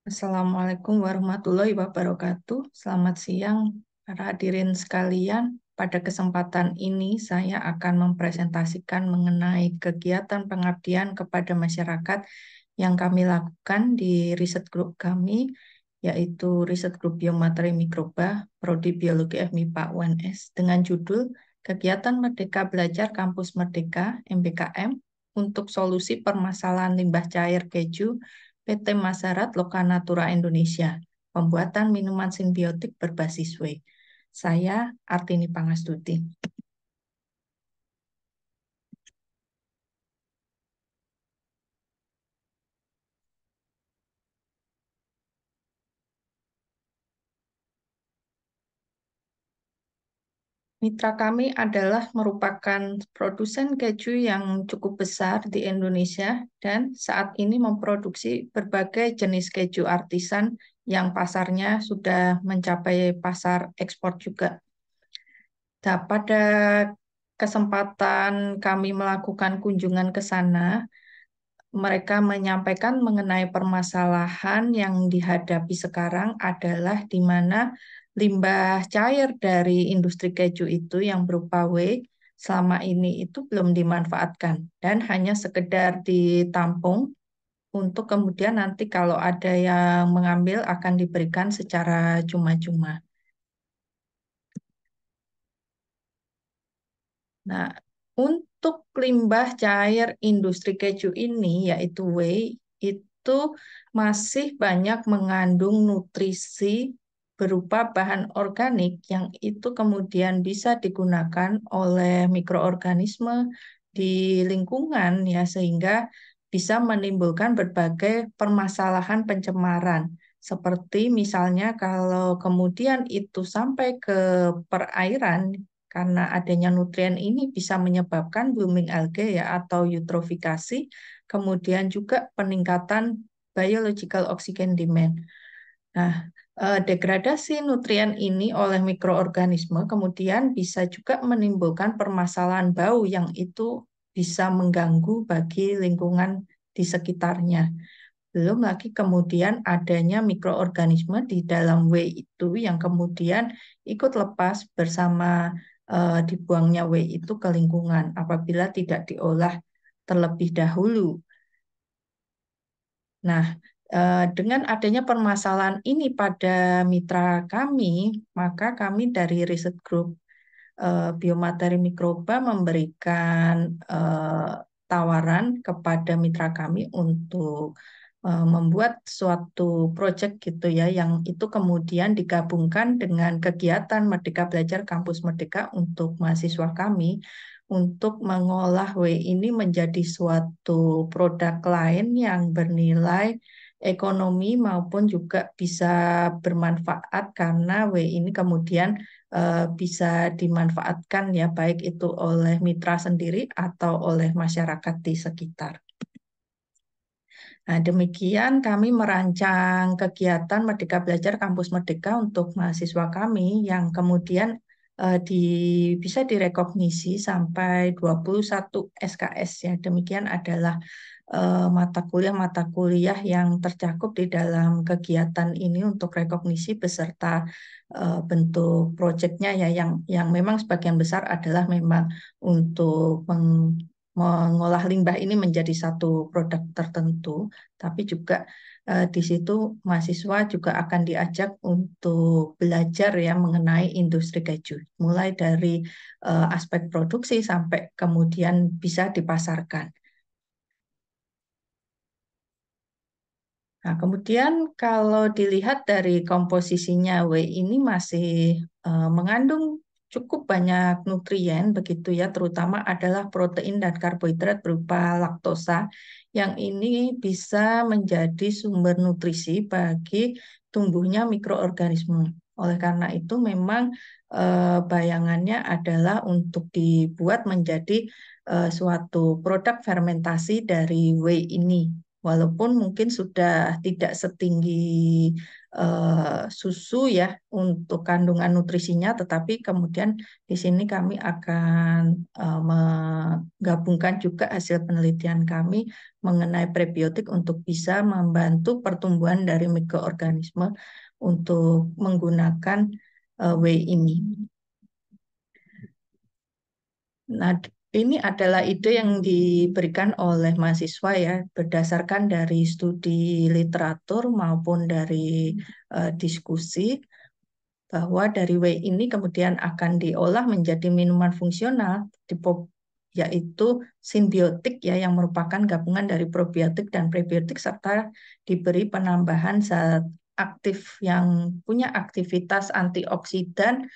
Assalamualaikum warahmatullahi wabarakatuh. Selamat siang, para hadirin sekalian. Pada kesempatan ini, saya akan mempresentasikan mengenai kegiatan pengabdian kepada masyarakat yang kami lakukan di riset grup kami, yaitu Riset Grup Biomateri Mikroba, Prodi Biologi FMIPA UNS, dengan judul Kegiatan Merdeka Belajar Kampus Merdeka (MBKM) untuk Solusi Permasalahan Limbah Cair Keju PT Masarat Lokanatura Indonesia, pembuatan minuman simbiotik berbasis whey. Saya Artini Pangastuti. Mitra kami adalah merupakan produsen keju yang cukup besar di Indonesia dan saat ini memproduksi berbagai jenis keju artisan yang pasarnya sudah mencapai pasar ekspor juga. Nah, pada kesempatan kami melakukan kunjungan ke sana, mereka menyampaikan mengenai permasalahan yang dihadapi sekarang adalah di mana limbah cair dari industri keju itu yang berupa whey selama ini itu belum dimanfaatkan dan hanya sekedar ditampung untuk kemudian nanti kalau ada yang mengambil akan diberikan secara cuma-cuma. Nah, untuk limbah cair industri keju ini, yaitu whey, itu masih banyak mengandung nutrisi berupa bahan organik yang itu kemudian bisa digunakan oleh mikroorganisme di lingkungan ya sehingga bisa menimbulkan berbagai permasalahan pencemaran. Seperti misalnya kalau kemudian itu sampai ke perairan karena adanya nutrien ini bisa menyebabkan blooming algae ya atau eutrofikasi, kemudian juga peningkatan biological oxygen demand. Nah, degradasi nutrien ini oleh mikroorganisme kemudian bisa juga menimbulkan permasalahan bau yang itu bisa mengganggu bagi lingkungan di sekitarnya. Belum lagi kemudian adanya mikroorganisme di dalam whey itu yang kemudian ikut lepas bersama dibuangnya whey itu ke lingkungan apabila tidak diolah terlebih dahulu. Nah, dengan adanya permasalahan ini pada mitra kami, maka kami dari Riset Group Biomateri Mikroba memberikan tawaran kepada mitra kami untuk membuat suatu proyek gitu ya, yang itu kemudian digabungkan dengan kegiatan Merdeka Belajar Kampus Merdeka untuk mahasiswa kami untuk mengolah whey ini menjadi suatu produk lain yang bernilai ekonomi maupun juga bisa bermanfaat karena whey ini kemudian bisa dimanfaatkan ya baik itu oleh mitra sendiri atau oleh masyarakat di sekitar. Nah, demikian kami merancang kegiatan Merdeka Belajar Kampus Merdeka untuk mahasiswa kami yang kemudian bisa direkognisi sampai 21 SKS ya. Demikian adalah mata kuliah yang tercakup di dalam kegiatan ini untuk rekognisi beserta bentuk proyeknya ya yang memang sebagian besar adalah memang untuk mengolah limbah ini menjadi satu produk tertentu, tapi juga di situ mahasiswa juga akan diajak untuk belajar ya mengenai industri keju, mulai dari aspek produksi sampai kemudian bisa dipasarkan. Nah, kemudian kalau dilihat dari komposisinya, whey ini masih mengandung cukup banyak nutrien, begitu ya, terutama adalah protein dan karbohidrat berupa laktosa, yang ini bisa menjadi sumber nutrisi bagi tumbuhnya mikroorganisme. Oleh karena itu, memang bayangannya adalah untuk dibuat menjadi suatu produk fermentasi dari whey ini. Walaupun mungkin sudah tidak setinggi susu ya untuk kandungan nutrisinya, tetapi kemudian di sini kami akan menggabungkan juga hasil penelitian kami mengenai prebiotik untuk bisa membantu pertumbuhan dari mikroorganisme untuk menggunakan whey ini. Nah, ini adalah ide yang diberikan oleh mahasiswa ya, berdasarkan dari studi literatur maupun dari diskusi, bahwa dari whey ini kemudian akan diolah menjadi minuman fungsional, yaitu simbiotik ya, yang merupakan gabungan dari probiotik dan prebiotik serta diberi penambahan zat aktif yang punya aktivitas antioksidan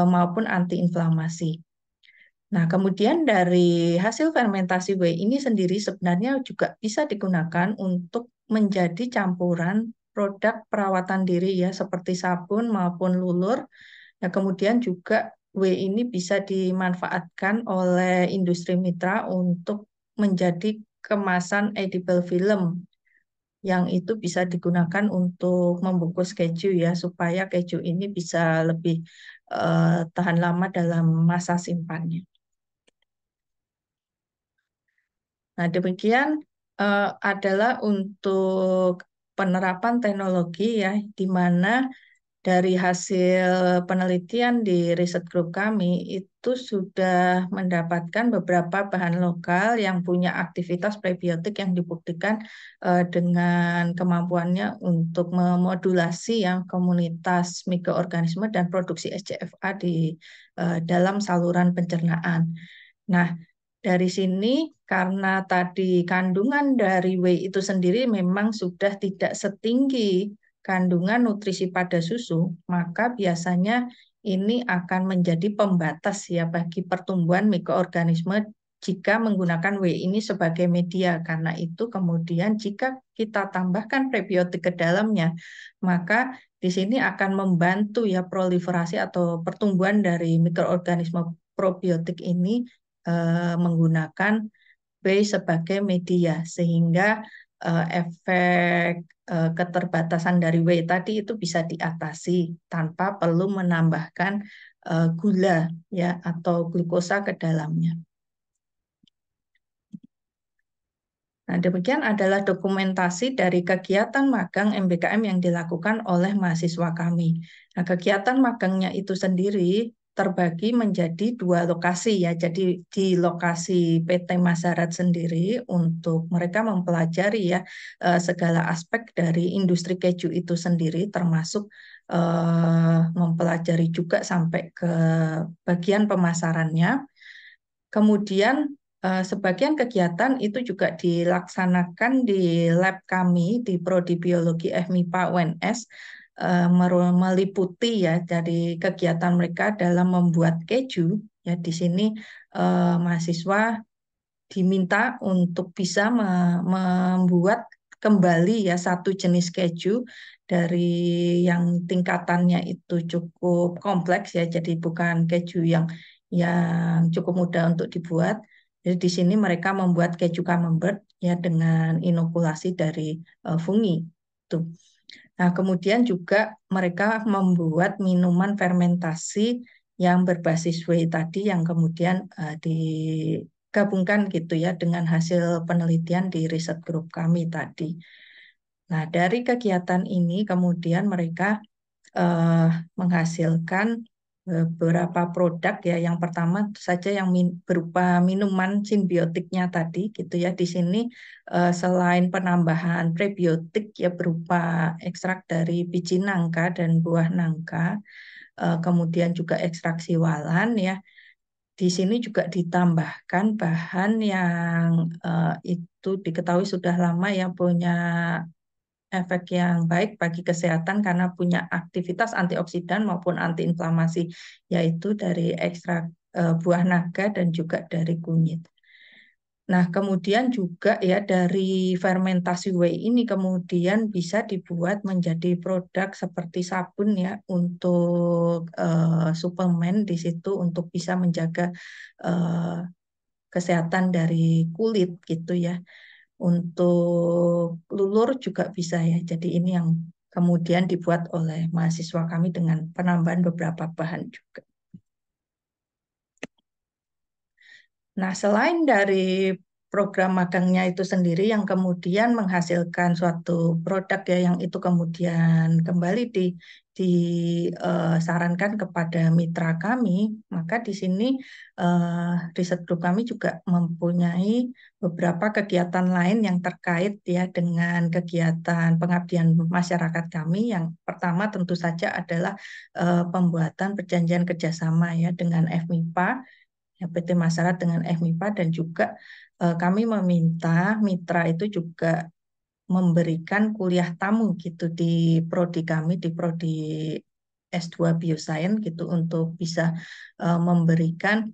maupun antiinflamasi. Nah, kemudian dari hasil fermentasi whey ini sendiri sebenarnya juga bisa digunakan untuk menjadi campuran produk perawatan diri ya, seperti sabun maupun lulur. Nah, kemudian juga whey ini bisa dimanfaatkan oleh industri mitra untuk menjadi kemasan edible film yang itu bisa digunakan untuk membungkus keju ya, supaya keju ini bisa lebih tahan lama dalam masa simpannya. Nah, demikian adalah untuk penerapan teknologi ya, di mana dari hasil penelitian di riset grup kami itu sudah mendapatkan beberapa bahan lokal yang punya aktivitas prebiotik yang dibuktikan dengan kemampuannya untuk memodulasi yang komunitas mikroorganisme dan produksi SCFA di dalam saluran pencernaan. Nah, dari sini karena tadi kandungan dari whey itu sendiri memang sudah tidak setinggi kandungan nutrisi pada susu, maka biasanya ini akan menjadi pembatas ya bagi pertumbuhan mikroorganisme jika menggunakan whey ini sebagai media. Karena itu kemudian jika kita tambahkan prebiotik ke dalamnya, maka di sini akan membantu ya proliferasi atau pertumbuhan dari mikroorganisme probiotik ini menggunakan whey sebagai media, sehingga efek keterbatasan dari whey tadi itu bisa diatasi tanpa perlu menambahkan gula ya atau glukosa ke dalamnya. Nah, demikian adalah dokumentasi dari kegiatan magang MBKM yang dilakukan oleh mahasiswa kami. Nah, kegiatan magangnya itu sendiri terbagi menjadi 2 lokasi ya. Jadi di lokasi PT Masarat sendiri untuk mereka mempelajari ya segala aspek dari industri keju itu sendiri, termasuk mempelajari juga sampai ke bagian pemasarannya. Kemudian sebagian kegiatan itu juga dilaksanakan di lab kami di Prodi Biologi FMIPA UNS, meliputi ya dari kegiatan mereka dalam membuat keju. Ya di sini mahasiswa diminta untuk bisa membuat kembali ya satu jenis keju dari yang tingkatannya itu cukup kompleks ya, jadi bukan keju yang cukup mudah untuk dibuat. Jadi di sini mereka membuat keju camembert ya dengan inokulasi dari fungi. Tuh. Nah, kemudian juga mereka membuat minuman fermentasi yang berbasis whey tadi yang kemudian digabungkan gitu ya dengan hasil penelitian di riset grup kami tadi. Nah, dari kegiatan ini kemudian mereka eh, menghasilkan beberapa produk ya. Yang pertama tentu saja yang berupa minuman simbiotiknya tadi gitu ya. Di sini selain penambahan prebiotik ya berupa ekstrak dari biji nangka dan buah nangka, kemudian juga ekstrak siwalan ya. Di sini juga ditambahkan bahan yang itu diketahui sudah lama yang punya efek yang baik bagi kesehatan karena punya aktivitas antioksidan maupun antiinflamasi, yaitu dari ekstrak buah naga dan juga dari kunyit. Nah, kemudian juga ya dari fermentasi whey ini kemudian bisa dibuat menjadi produk seperti sabun ya untuk suplemen di situ untuk bisa menjaga eh, kesehatan dari kulit gitu ya. Untuk lulur juga bisa ya. Jadi ini yang kemudian dibuat oleh mahasiswa kami dengan penambahan beberapa bahan juga. Nah, selain dari program magangnya itu sendiri yang kemudian menghasilkan suatu produk ya yang itu kemudian kembali disarankan kepada mitra kami, maka di sini riset group kami juga mempunyai beberapa kegiatan lain yang terkait ya dengan kegiatan pengabdian masyarakat kami. Yang pertama tentu saja adalah pembuatan perjanjian kerjasama ya dengan FMIPA ya, PT Masyarakat dengan FMIPA, dan juga kami meminta mitra itu juga memberikan kuliah tamu gitu di prodi kami, di prodi S2 Bioscience gitu, untuk bisa memberikan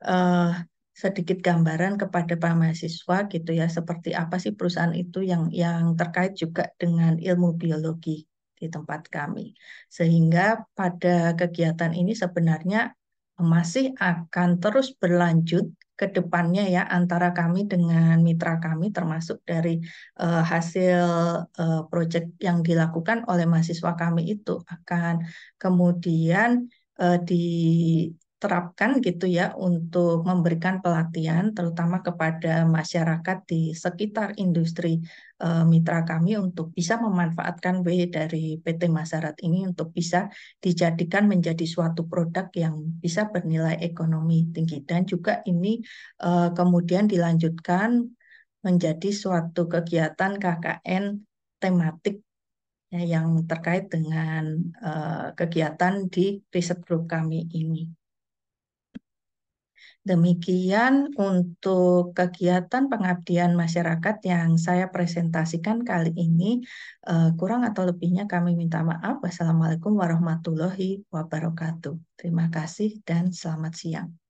eh, sedikit gambaran kepada para mahasiswa gitu ya, seperti apa sih perusahaan itu yang terkait juga dengan ilmu biologi di tempat kami. Sehingga pada kegiatan ini sebenarnya masih akan terus berlanjut ke depannya ya, antara kami dengan mitra kami, termasuk dari hasil proyek yang dilakukan oleh mahasiswa kami itu akan kemudian diterapkan gitu ya untuk memberikan pelatihan terutama kepada masyarakat di sekitar industri mitra kami untuk bisa memanfaatkan dari PT Masarat ini untuk bisa dijadikan menjadi suatu produk yang bisa bernilai ekonomi tinggi, dan juga ini kemudian dilanjutkan menjadi suatu kegiatan KKN tematik ya, yang terkait dengan kegiatan di riset group kami ini. Demikian untuk kegiatan pengabdian masyarakat yang saya presentasikan kali ini. Kurang atau lebihnya kami minta maaf. Wassalamualaikum warahmatullahi wabarakatuh. Terima kasih dan selamat siang.